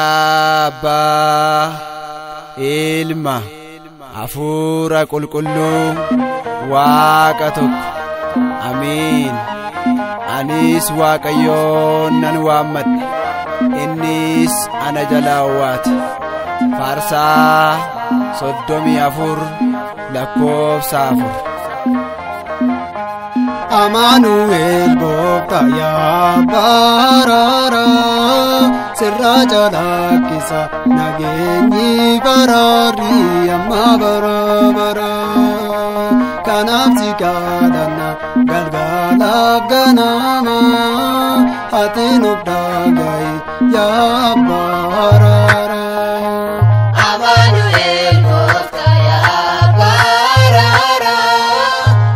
Makaba ilma afura qulqullu waaqa tokko amiin. Anis waaqayyoon nan waammadha innis ana jalaawaati. Faarsaa 34 lakkoofsa 4. Amanuel Gooftaa yaa barara sirra jalakisa nageenyi barari amma bara kanaaf si kadhanna galgala ganama ati nuuf dhaga'i yaa barara. Amanuel Gooftaa yaa barara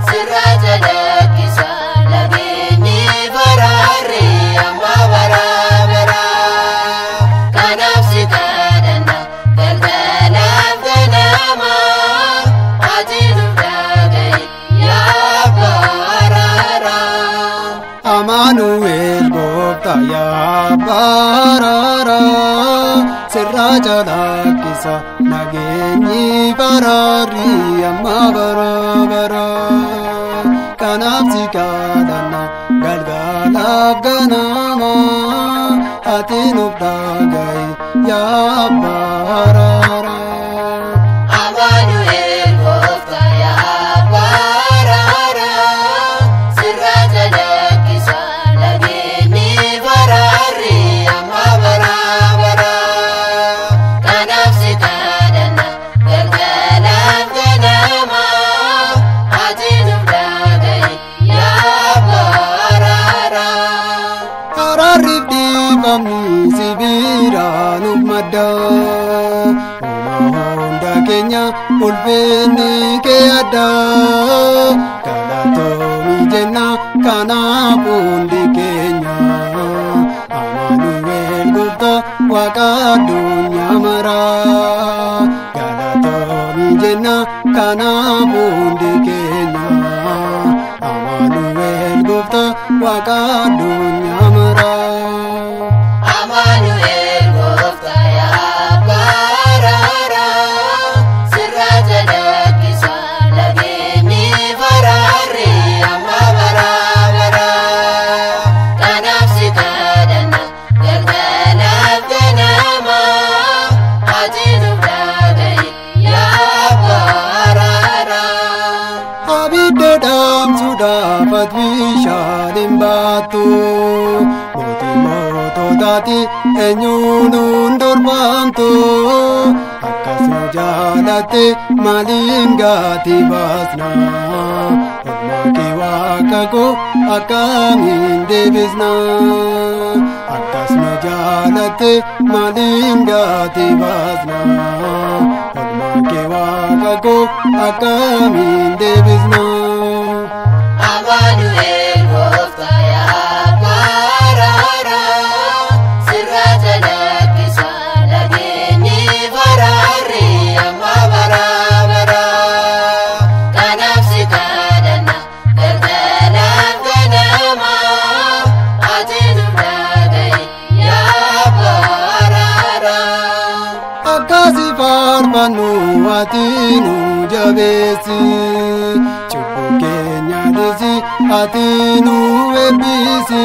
sirra jalakisa nageenyi barari amma bara kanaaf si kadhanna galgala ganama ati nuuf dhaga'i yaa barara. Amanuel Gooftaa yaa barara sirra jalakisa nageenyi barari amma bara kanaaf si kadhanna galgala ganama ati nuuf dhaga'i yaa barara. Amanuel Gooftaa yaa barara sirra jalakisa nageenyi barari amma bara kanaaf si kadhanna galgala ganama ati nuuf dhaga'i yaa barara. Araarri dhiifamni sibiira nuuf madda hunda keenya ulfinni kee adda galatoomii jenna kanaaf hundi keenya. Amanuel Gooftaa waaqa addunyaa mara galatoomii jenna kanaaf hundi keenya. Amanuel Gooftaa waaqa addunyaa mara. Amanuel Gooftaa yaa barara sirra jalakisa nageenyi barari amma bara kanaaf si kadhanna galgala ganama ati nuuf dhaga'i yaa barara. Abidda dhaamsuudhaaf ati bishaan hin baattu mootii moototaati eenyuun hin dorfamtu. Akkas nu jaalatte maaliin gatii baasna ormaa kee waaqa koo akkamiin deebisna. Akkas nu jaalatte maaliin gatii baasna ormaa kee waaqa koo akkamiin deebisna. Amanuel Gooftaa yaa barara sirra jalakisa nageenyi barari amma bara kanaaf si kadhanna galgala ganama ati nuuf dhaga'i yaa barara. Akkasi faarfannu ati nu jabeessi cubbuu keenya dhiisi ati nu eebbisi.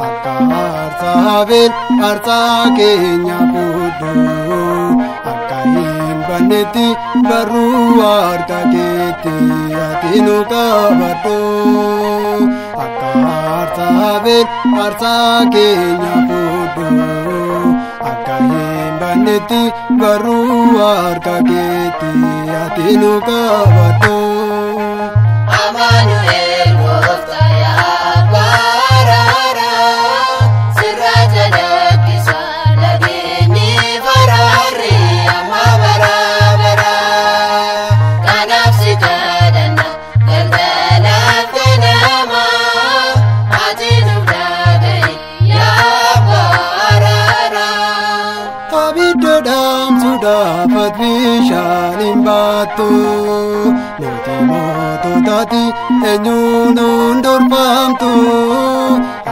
Akka aarsaa Abeel aarsaa keenya fuudhu akka hin bannetti barruu harka keetti ati nu qabadhu. Akka aarsaa Abeel aarsaa keenya fuudhu akka hin bannetti barruu harka keetti ati nu qabadhu. Amanuel Gooftaa yaa barara sirra jalakisa nageenyi barari amma bara kanaaf si kadhanna galgala ganama ati nuuf dhaga'i yaa barara. Abidda dhaamsuudhaaf ati bishaan hin baattu taati eenyuun dorfamtu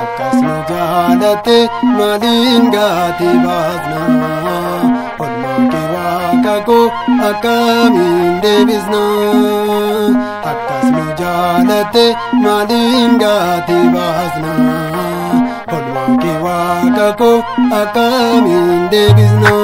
akkas nu jaalatte maaliin gatii baasna olmaa kee waaqa koo akkamiin deebisna akkas nu jaalatte maaliin gatii baasna olmaa kee waaqa koo akkamiin deebisna.